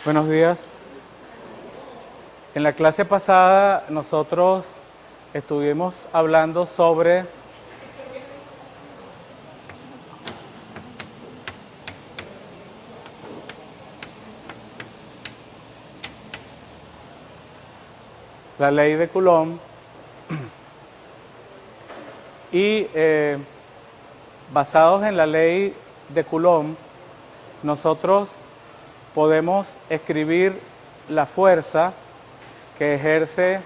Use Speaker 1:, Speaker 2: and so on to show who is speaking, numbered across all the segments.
Speaker 1: Buenos días. En la clase pasada nosotros estuvimos hablando sobre la ley de Coulomb y basados en la ley de Coulomb nosotros podemos escribir la fuerza que ejerce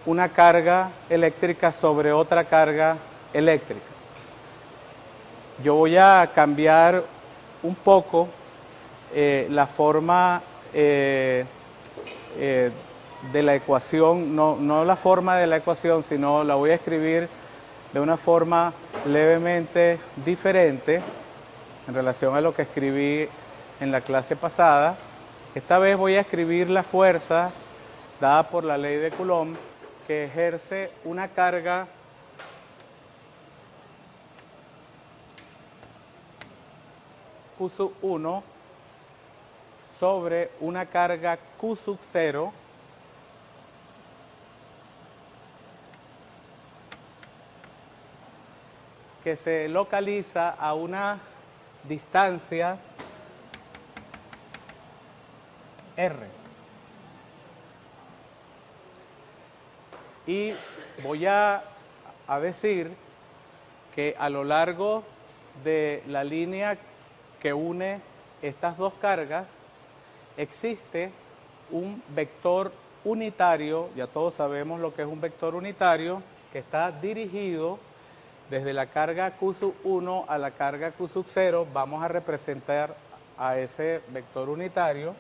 Speaker 1: una carga eléctrica sobre otra carga eléctrica. Yo voy a cambiar un poco la forma de la ecuación, no la forma de la ecuación, sino la voy a escribir de una forma levemente diferente en relación a lo que escribí en la clase pasada. Esta vez voy a escribir la fuerza dada por la ley de Coulomb que ejerce una carga Q sub 1 sobre una carga Q sub 0 que se localiza a una distancia R. Y voy a decir que a lo largo de la línea que une estas dos cargas existe un vector unitario, ya todos sabemos lo que es un vector unitario, que está dirigido desde la carga Q sub 1 a la carga Q sub 0. Vamos a representar a ese vector unitario.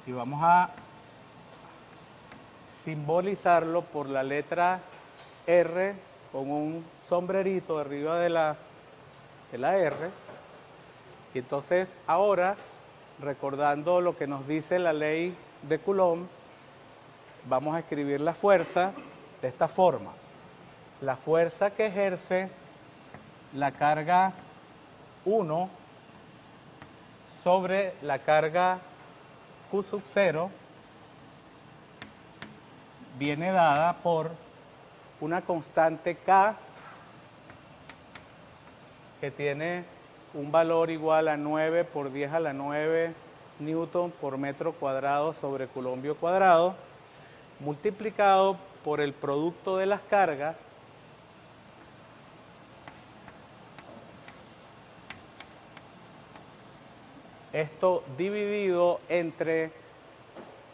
Speaker 1: Y vamos a simbolizarlo por la letra R con un sombrerito arriba de la R. Y entonces ahora, recordando lo que nos dice la ley de Coulomb, vamos a escribir la fuerza de esta forma. La fuerza que ejerce la carga 1 sobre la carga Q sub 0 viene dada por una constante K que tiene un valor igual a 9 por 10 a la 9 newton por metro cuadrado sobre coulombio cuadrado, multiplicado por el producto de las cargas esto dividido entre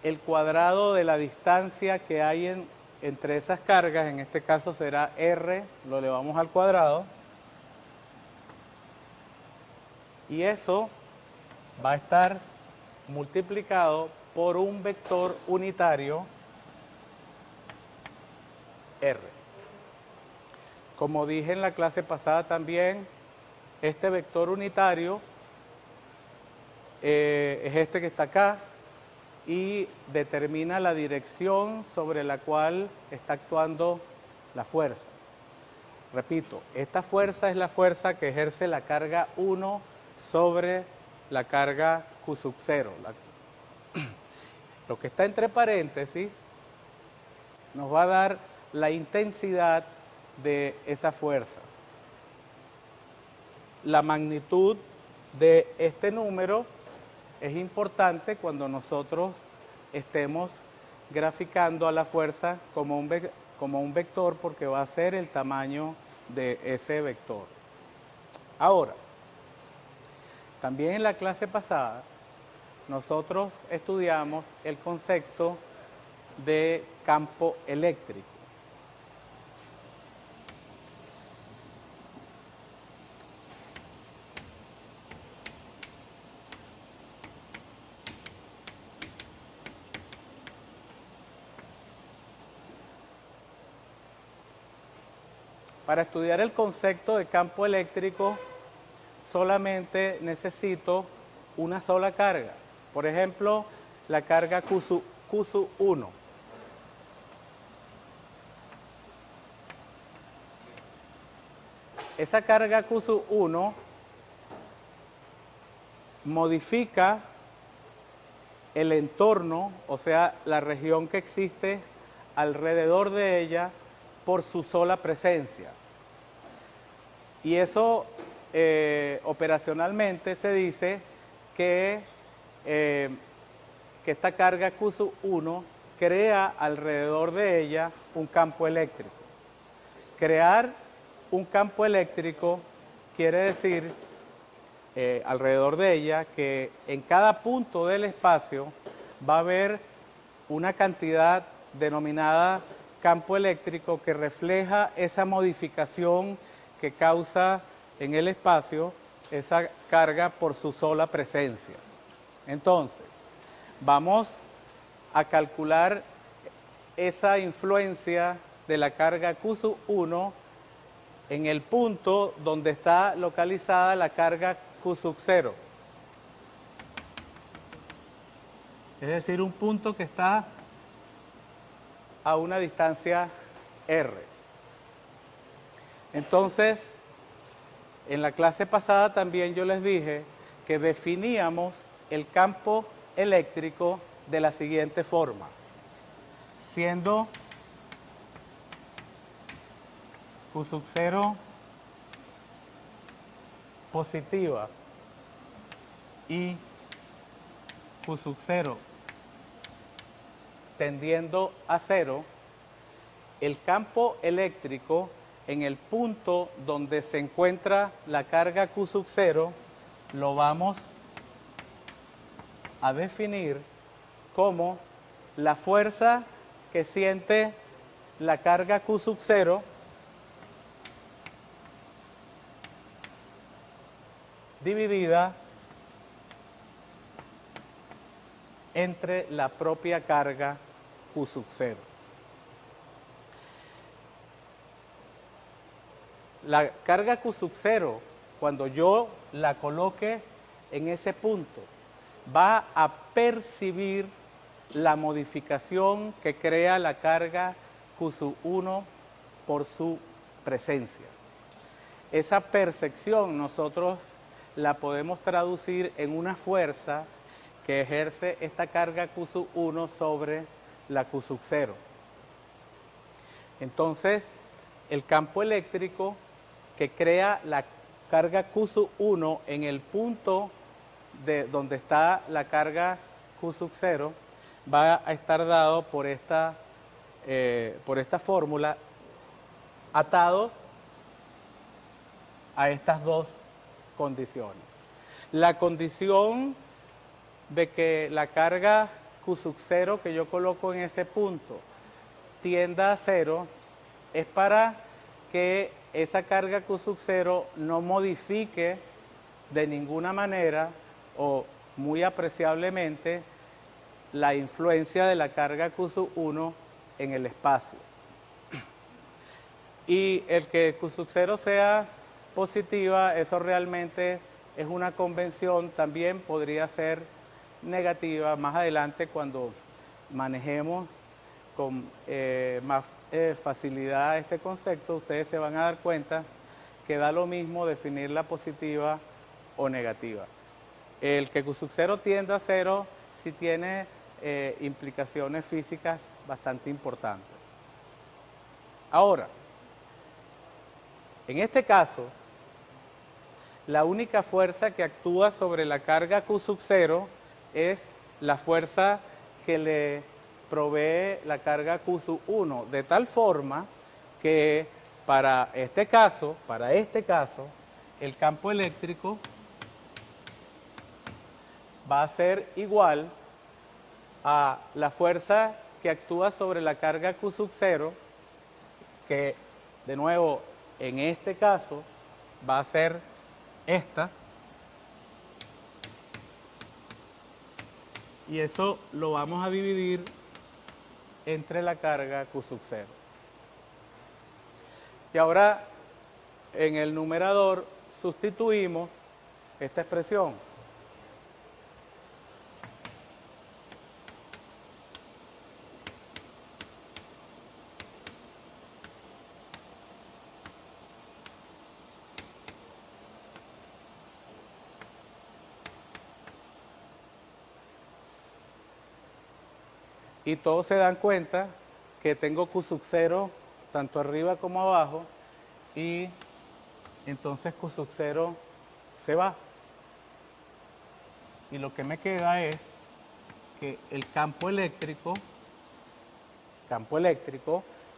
Speaker 1: el cuadrado de la distancia que hay entre esas cargas. En este caso será R, lo elevamos al cuadrado, y eso va a estar multiplicado por un vector unitario R. Como dije en la clase pasada también, este vector unitario es este que está acá y determina la dirección sobre la cual está actuando la fuerza. Repito, esta fuerza es la fuerza que ejerce la carga 1 sobre la carga Q sub 0. Lo que está entre paréntesis nos va a dar la intensidad de esa fuerza. La magnitud de este número es importante cuando nosotros estemos graficando a la fuerza como un vector, porque va a ser el tamaño de ese vector. Ahora, también en la clase pasada nosotros estudiamos el concepto de campo eléctrico. Para estudiar el concepto de campo eléctrico solamente necesito una sola carga. Por ejemplo, la carga Q sub 1. esa carga Q sub 1 modifica el entorno, o sea, la región que existe alrededor de ella por su sola presencia. Y eso operacionalmente se dice que esta carga Q sub 1 crea alrededor de ella un campo eléctrico. Crear un campo eléctrico quiere decir alrededor de ella que en cada punto del espacio va a haber una cantidad denominada campo eléctrico que refleja esa modificación que causa en el espacio esa carga por su sola presencia. Entonces, vamos a calcular esa influencia de la carga Q sub 1 en el punto donde está localizada la carga Q sub 0. Es decir, un punto que está a una distancia R. Entonces, en la clase pasada también yo les dije que definíamos el campo eléctrico de la siguiente forma, siendo Q sub 0 positiva y Q sub 0 tendiendo a 0, el campo eléctrico en el punto donde se encuentra la carga Q sub 0 lo vamos a definir como la fuerza que siente la carga Q sub 0 dividida entre la propia carga Q sub 0. La carga Q sub 0, cuando yo la coloque en ese punto, va a percibir la modificación que crea la carga Q sub 1 por su presencia. Esa percepción nosotros la podemos traducir en una fuerza que ejerce esta carga Q sub 1 sobre la Q sub 0. Entonces, el campo eléctrico que crea la carga Q sub 1 en el punto de donde está la carga Q sub 0 va a estar dado por esta fórmula atado a estas dos condiciones. La condición de que la carga Q sub 0 que yo coloco en ese punto tienda a 0 es para que esa carga Q sub 0 no modifique de ninguna manera o muy apreciablemente la influencia de la carga Q sub 1 en el espacio. Y el que Q sub 0 sea positiva, eso realmente es una convención, también podría ser negativa más adelante cuando manejemos con más facilidad este concepto. Ustedes se van a dar cuenta que da lo mismo definirla positiva o negativa. El que Q sub 0 tienda a 0 sí tiene implicaciones físicas bastante importantes. Ahora, en este caso, la única fuerza que actúa sobre la carga Q sub 0 es la fuerza que le provee la carga Q sub 1, de tal forma que para este caso, el campo eléctrico va a ser igual a la fuerza que actúa sobre la carga Q sub 0, que de nuevo en este caso va a ser esta, y eso lo vamos a dividir entre la carga Q sub 0. Y ahora en el numerador sustituimos esta expresión. y todos se dan cuenta que tengo Q sub 0 tanto arriba como abajo, y entonces Q sub 0 se va. Y lo que me queda es que el campo eléctrico,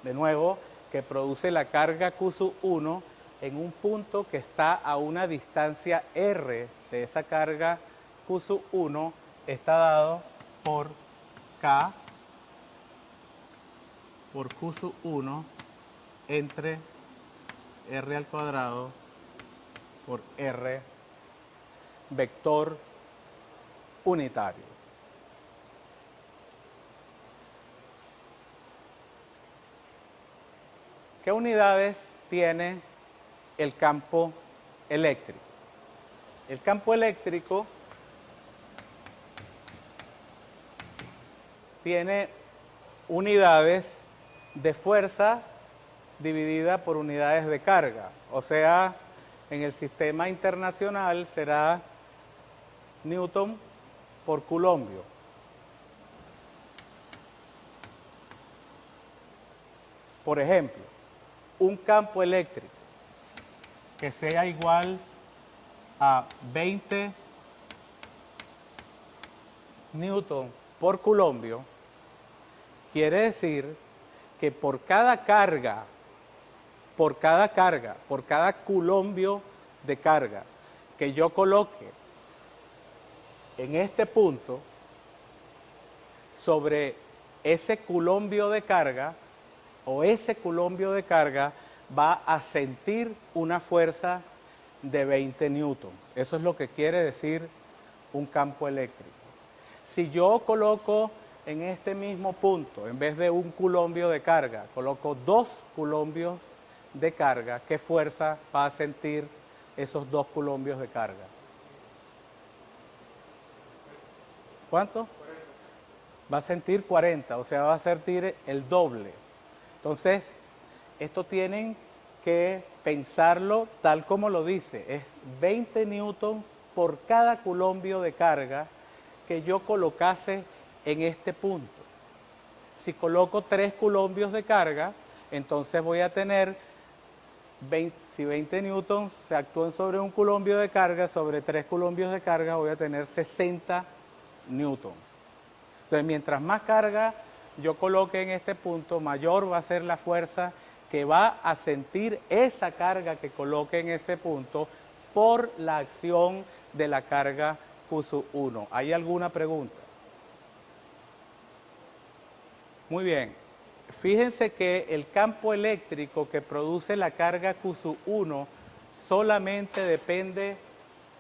Speaker 1: de nuevo, que produce la carga Q sub 1 en un punto que está a una distancia R de esa carga Q sub 1, está dado por K por Q sub 1 entre R al cuadrado por R vector unitario. ¿Qué unidades tiene el campo eléctrico? El campo eléctrico tiene unidades de fuerza dividida por unidades de carga. O sea, en el sistema internacional será Newton por culombio. Por ejemplo, un campo eléctrico que sea igual a 20 newton por culombio, quiere decir que por cada culombio de carga que yo coloque en este punto sobre ese culombio de carga, o ese culombio de carga va a sentir una fuerza de 20 newtons. Eso es lo que quiere decir un campo eléctrico. Si yo coloco en este mismo punto, en vez de un culombio de carga, coloco 2 culombios de carga, ¿qué fuerza va a sentir esos 2 culombios de carga? ¿Cuánto? Va a sentir 40, o sea, va a sentir el doble. Entonces, esto tienen que pensarlo tal como lo dice, es 20 newtons por cada culombio de carga que yo colocase en este punto. Si coloco 3 culombios de carga, entonces voy a tener, si 20 newtons se actúan sobre un culombio de carga, sobre 3 culombios de carga voy a tener 60 newtons. Entonces, mientras más carga yo coloque en este punto, mayor va a ser la fuerza que va a sentir esa carga que coloque en ese punto por la acción de la carga Q sub 1. ¿Hay alguna pregunta? Muy bien. Fíjense que el campo eléctrico que produce la carga Q sub 1 solamente depende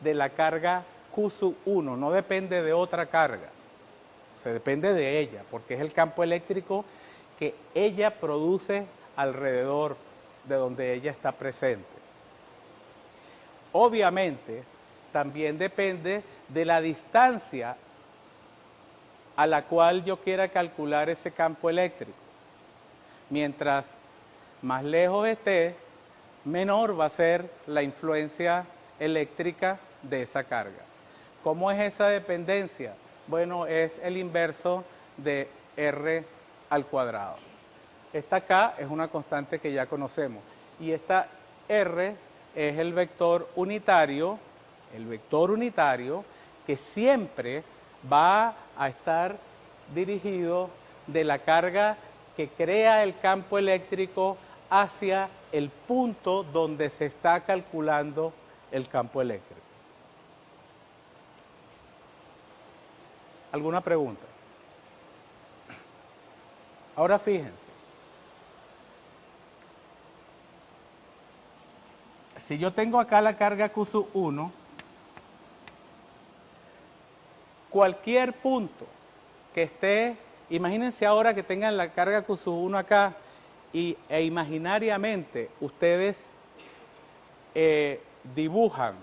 Speaker 1: de la carga Q sub 1, no depende de otra carga. O sea, depende de ella, porque es el campo eléctrico que ella produce alrededor de donde ella está presente. Obviamente, también depende de la distancia a la cual yo quiera calcular ese campo eléctrico. Mientras más lejos esté, menor va a ser la influencia eléctrica de esa carga. ¿Cómo es esa dependencia? Bueno, es el inverso de R al cuadrado. Esta K es una constante que ya conocemos. Y esta R es el vector unitario que siempre va a estar dirigido de la carga que crea el campo eléctrico hacia el punto donde se está calculando el campo eléctrico. ¿Alguna pregunta? Ahora fíjense. Si yo tengo acá la carga Q sub 1, cualquier punto que esté, imagínense ahora que tengan la carga Q sub 1 acá e imaginariamente ustedes dibujan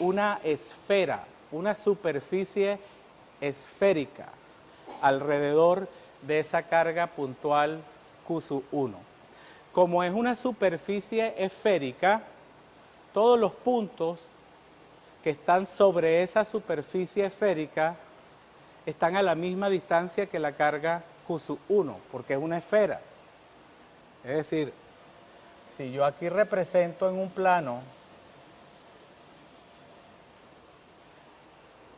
Speaker 1: una esfera, una superficie esférica alrededor de esa carga puntual Q sub 1. Como es una superficie esférica, todos los puntos que están sobre esa superficie esférica están a la misma distancia que la carga Q1, porque es una esfera. Es decir, si yo aquí represento en un plano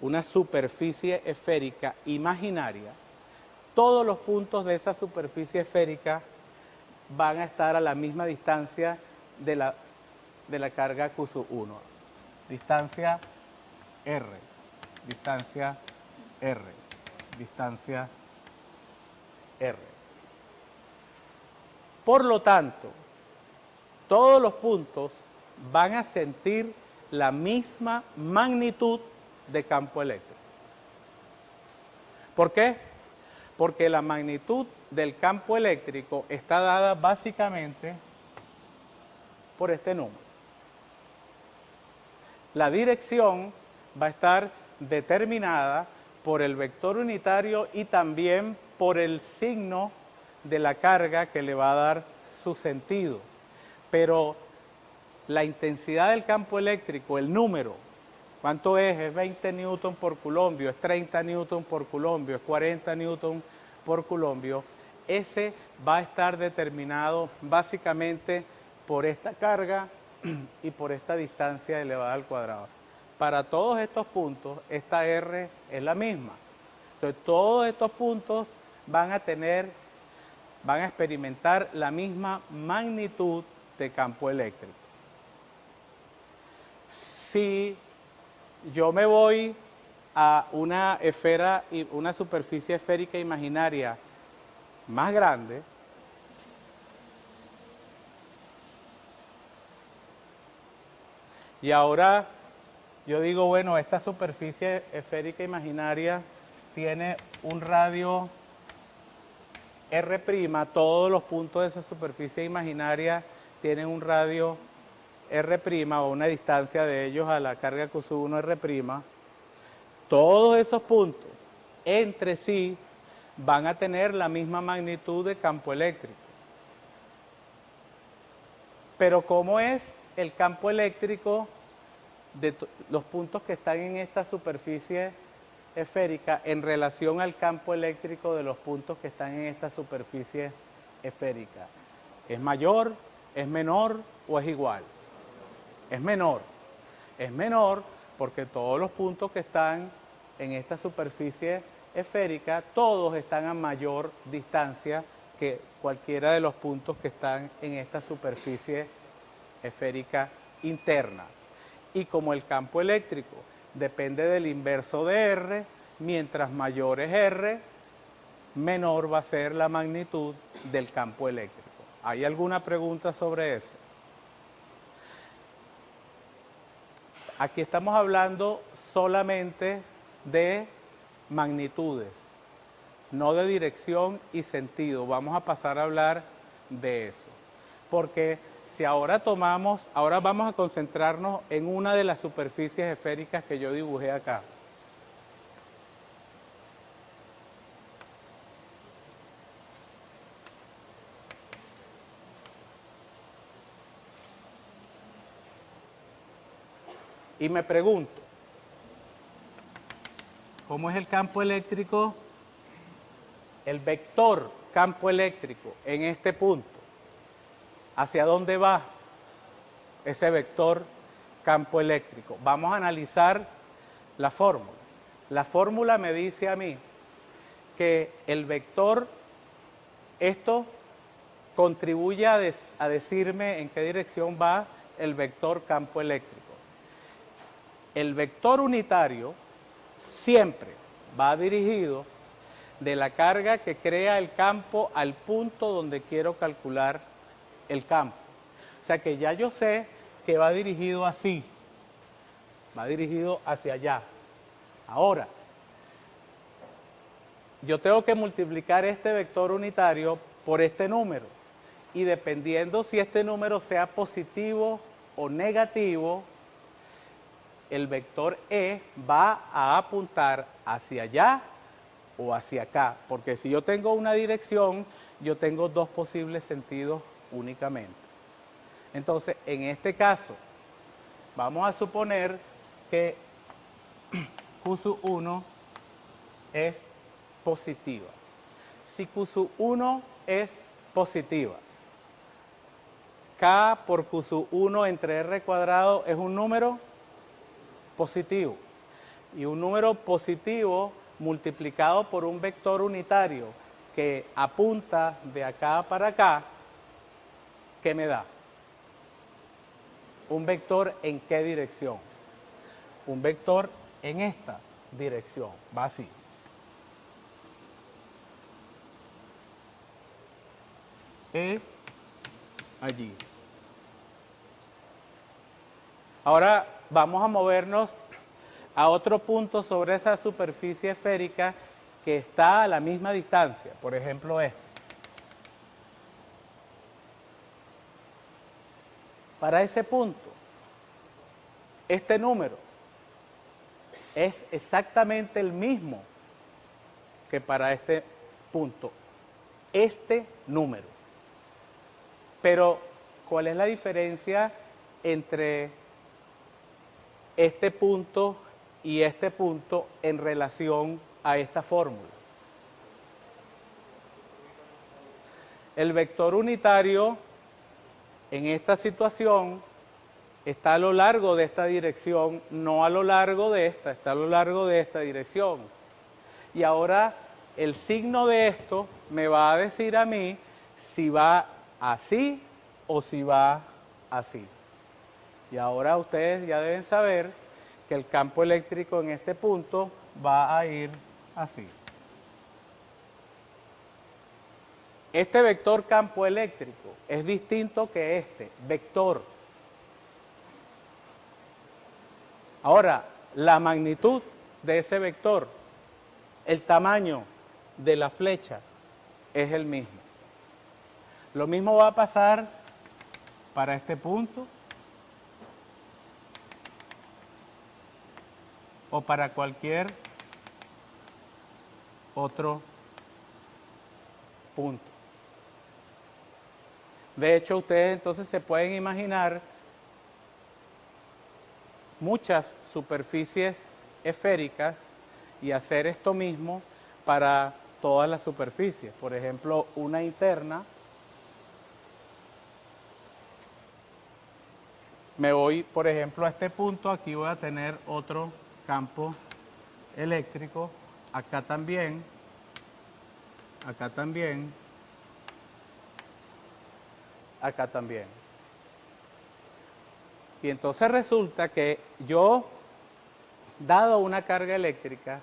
Speaker 1: una superficie esférica imaginaria, todos los puntos de esa superficie esférica van a estar a la misma distancia de la carga Q1. Distancia R, distancia R, distancia R. Por lo tanto, todos los puntos van a sentir la misma magnitud de campo eléctrico. ¿Por qué? Porque la magnitud del campo eléctrico está dada básicamente por este número. La dirección va a estar determinada por el vector unitario y también por el signo de la carga que le va a dar su sentido. Pero la intensidad del campo eléctrico, el número, ¿cuánto es? Es 20 newton por coulombio, es 30 newton por coulombio, es 40 newton por coulombio. Ese va a estar determinado básicamente por esta carga y por esta distancia elevada al cuadrado. Para todos estos puntos, esta R es la misma. Entonces, todos estos puntos van a experimentar la misma magnitud de campo eléctrico. Si yo me voy a una esfera y una superficie esférica imaginaria más grande, y ahora yo digo, bueno, esta superficie esférica imaginaria tiene un radio R', todos los puntos de esa superficie imaginaria tienen un radio R' o una distancia de ellos a la carga Q1 R'. Todos esos puntos entre sí van a tener la misma magnitud de campo eléctrico. Pero ¿cómo es el campo eléctrico de los puntos que están en esta superficie esférica en relación al campo eléctrico de los puntos que están en esta superficie esférica? ¿Es mayor, es menor o es igual? Es menor. Es menor porque todos los puntos que están en esta superficie esférica, todos están a mayor distancia que cualquiera de los puntos que están en esta superficie esférica interna. Y como el campo eléctrico depende del inverso de R, mientras mayor es R, menor va a ser la magnitud del campo eléctrico. ¿Hay alguna pregunta sobre eso? Aquí estamos hablando solamente de magnitudes, no de dirección y sentido. Vamos a pasar a hablar de eso. Porque si ahora vamos a concentrarnos en una de las superficies esféricas que yo dibujé acá. Y me pregunto, ¿cómo es el campo eléctrico? El vector campo eléctrico en este punto. ¿Hacia dónde va ese vector campo eléctrico? Vamos a analizar la fórmula. La fórmula me dice a mí que el vector, esto contribuye a decirme en qué dirección va el vector campo eléctrico. El vector unitario siempre va dirigido de la carga que crea el campo al punto donde quiero calcular el campo. O sea que ya yo sé que va dirigido así, va dirigido hacia allá. Ahora, yo tengo que multiplicar este vector unitario por este número y dependiendo si este número sea positivo o negativo, el vector E va a apuntar hacia allá o hacia acá, porque si yo tengo una dirección, yo tengo dos posibles sentidos únicamente. Entonces, en este caso, vamos a suponer que Q1 es positiva. Si Q sub 1 es positiva, K por Q sub 1 entre R cuadrado es un número positivo. Y un número positivo multiplicado por un vector unitario que apunta de acá para acá, ¿qué me da? ¿Un vector en qué dirección? Un vector en esta dirección, va así. Allí. Ahora vamos a movernos a otro punto sobre esa superficie esférica que está a la misma distancia, por ejemplo este. Para ese punto, este número es exactamente el mismo que para este punto, este número. Pero, ¿cuál es la diferencia entre este punto y este punto en relación a esta fórmula? El vector unitario en esta situación está a lo largo de esta dirección, no a lo largo de esta, está a lo largo de esta dirección. Y ahora el signo de esto me va a decir a mí si va así o si va así. Y ahora ustedes ya deben saber que el campo eléctrico en este punto va a ir así. Este vector campo eléctrico es distinto que este vector. Ahora, la magnitud de ese vector, el tamaño de la flecha es el mismo. Lo mismo va a pasar para este punto o para cualquier otro punto. De hecho, ustedes entonces se pueden imaginar muchas superficies esféricas y hacer esto mismo para todas las superficies. Por ejemplo, una interna. Me voy, por ejemplo, a este punto, aquí voy a tener otro campo eléctrico, acá también, acá también, acá también. Y entonces resulta que yo, dado una carga eléctrica,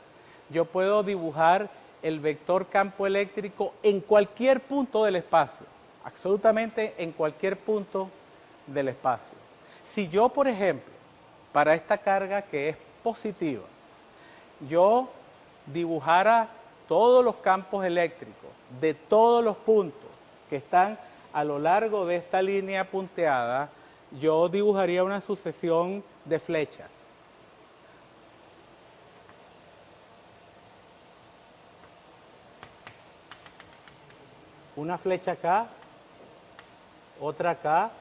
Speaker 1: yo puedo dibujar el vector campo eléctrico en cualquier punto del espacio, absolutamente en cualquier punto del espacio. Si yo, por ejemplo, para esta carga que es positiva, yo dibujara todos los campos eléctricos de todos los puntos que están a lo largo de esta línea punteada, yo dibujaría una sucesión de flechas. Una flecha acá, otra acá,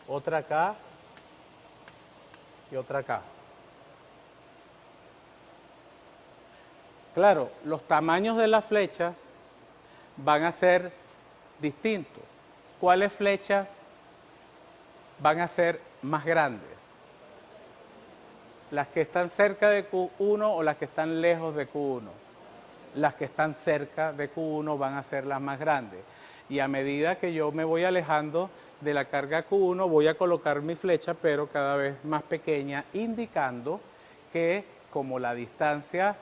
Speaker 1: otra acá y otra acá. Claro, los tamaños de las flechas van a ser distintos. ¿Cuáles flechas van a ser más grandes? ¿Las que están cerca de Q1 o las que están lejos de Q1? Las que están cerca de Q1 van a ser las más grandes. Y a medida que yo me voy alejando de la carga Q1, voy a colocar mi flecha, pero cada vez más pequeña, indicando que como la distancia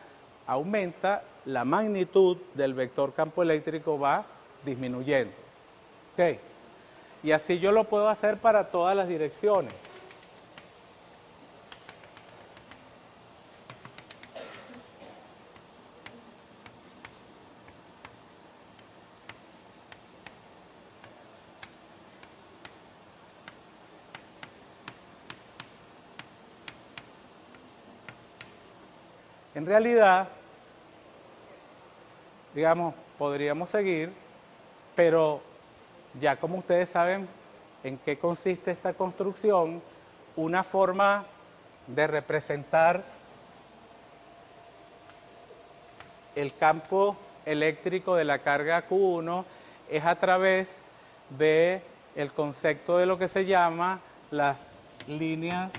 Speaker 1: aumenta, la magnitud del vector campo eléctrico va disminuyendo. ¿Ok? Y así yo lo puedo hacer para todas las direcciones. En realidad, digamos, podríamos seguir, pero ya como ustedes saben en qué consiste esta construcción, una forma de representar el campo eléctrico de la carga Q1 es a través del concepto de lo que se llama las líneas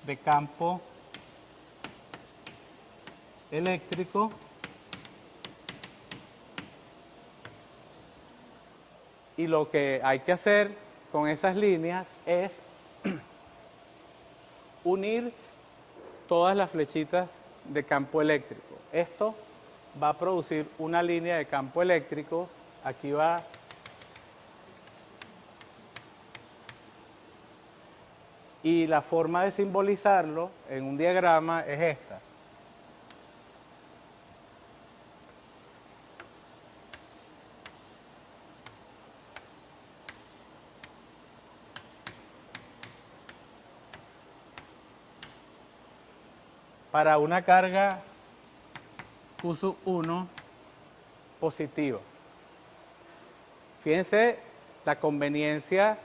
Speaker 1: de campo eléctrico y lo que hay que hacer con esas líneas es unir todas las flechitas de campo eléctrico. Esto va a producir una línea de campo eléctrico. Aquí va y la forma de simbolizarlo en un diagrama es esta. Para una carga Q1 positiva. Fíjense la conveniencia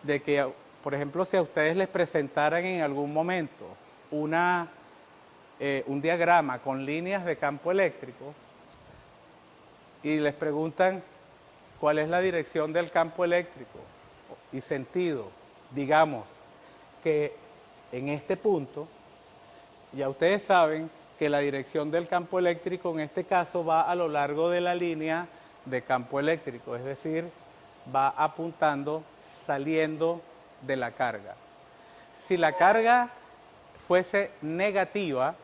Speaker 1: de que, por ejemplo, si a ustedes les presentaran en algún momento un diagrama con líneas de campo eléctrico y les preguntan cuál es la dirección del campo eléctrico y sentido, digamos que en este punto, ya ustedes saben que la dirección del campo eléctrico en este caso va a lo largo de la línea de campo eléctrico, es decir, va apuntando, saliendo de la carga. Si la carga fuese negativa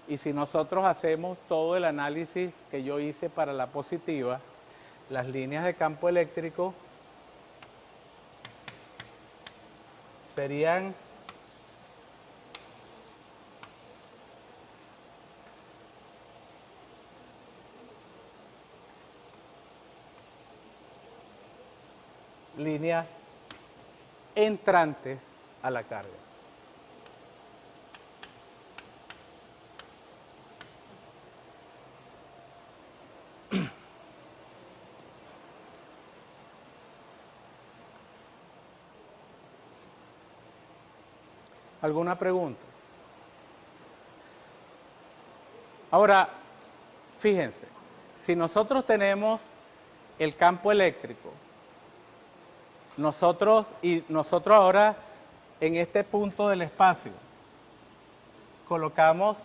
Speaker 1: y si nosotros hacemos todo el análisis que yo hice para la positiva, las líneas de campo eléctrico serían líneas entrantes a la carga. ¿Alguna pregunta? Ahora, fíjense, si nosotros tenemos el campo eléctrico, nosotros ahora en este punto del espacio colocamos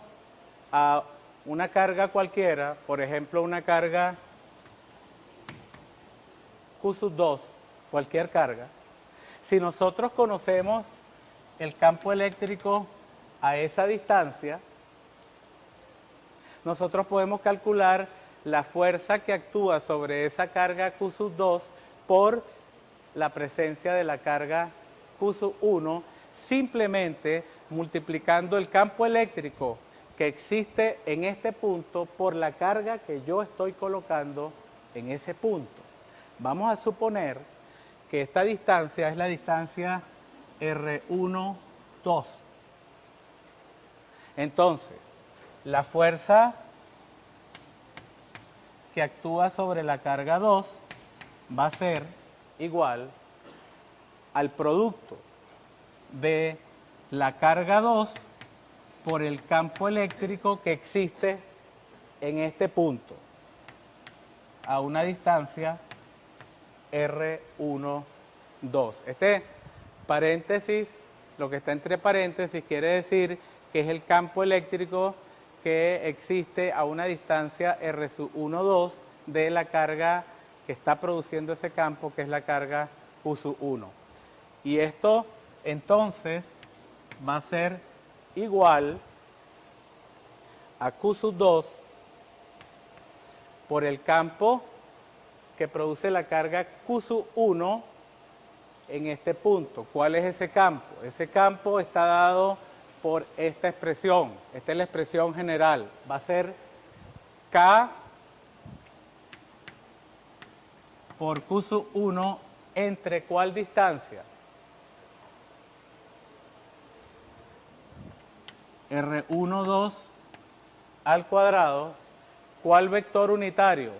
Speaker 1: a una carga cualquiera, por ejemplo una carga Q2, cualquier carga. Si nosotros conocemos el campo eléctrico a esa distancia, nosotros podemos calcular la fuerza que actúa sobre esa carga Q2 por la presencia de la carga Q1, simplemente multiplicando el campo eléctrico que existe en este punto por la carga que yo estoy colocando en ese punto. Vamos a suponer que esta distancia es la distancia R1, 2. Entonces, la fuerza que actúa sobre la carga 2 va a ser igual al producto de la carga 2 por el campo eléctrico que existe en este punto a una distancia R1, 2. Este paréntesis, lo que está entre paréntesis, quiere decir que es el campo eléctrico que existe a una distancia R1, 2 de la carga que está produciendo ese campo, que es la carga Q1. Y esto entonces va a ser igual a Q2 por el campo que produce la carga Q1 en este punto. ¿Cuál es ese campo? Ese campo está dado por esta expresión. Esta es la expresión general. Va a ser K por Q1 entre ¿cuál distancia? R1, 2 al cuadrado. ¿Cuál vector unitario?